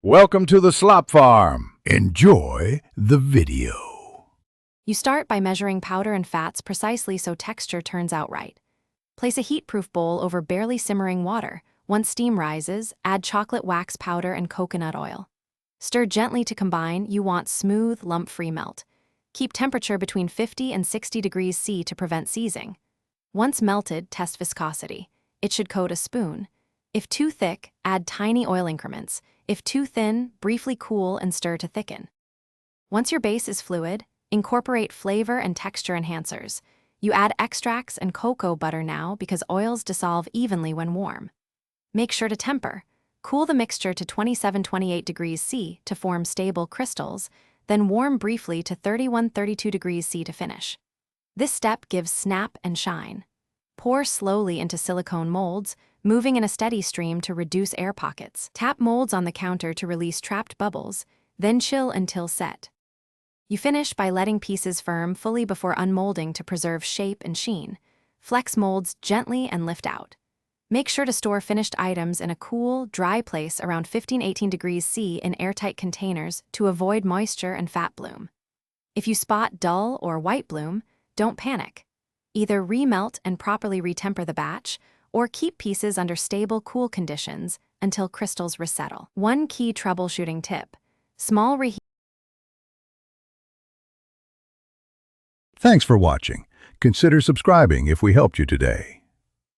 Welcome to the Slop Farm. Enjoy the video. You start by measuring powder and fats precisely so texture turns out right. Place a heat-proof bowl over barely simmering water. Once steam rises, add chocolate wax powder and coconut oil. Stir gently to combine. You want smooth, lump-free melt. Keep temperature between 50 and 60 degrees C to prevent seizing. Once melted, test viscosity. It should coat a spoon. If too thick, add tiny oil increments. If too thin, briefly cool and stir to thicken. Once your base is fluid, incorporate flavor and texture enhancers. You add extracts and cocoa butter now because oils dissolve evenly when warm. Make sure to temper. Cool the mixture to 27-28 degrees C to form stable crystals, then warm briefly to 31-32 degrees C to finish. This step gives snap and shine. Pour slowly into silicone molds, moving in a steady stream to reduce air pockets. Tap molds on the counter to release trapped bubbles, then chill until set. You finish by letting pieces firm fully before unmolding to preserve shape and sheen. Flex molds gently and lift out. Make sure to store finished items in a cool, dry place around 15-18 degrees C in airtight containers to avoid moisture and fat bloom. If you spot dull or white bloom, don't panic. Either remelt and properly retemper the batch, or keep pieces under stable, cool conditions until crystals resettle. One key troubleshooting tip: small reheat. Thanks for watching. Consider subscribing if we helped you today.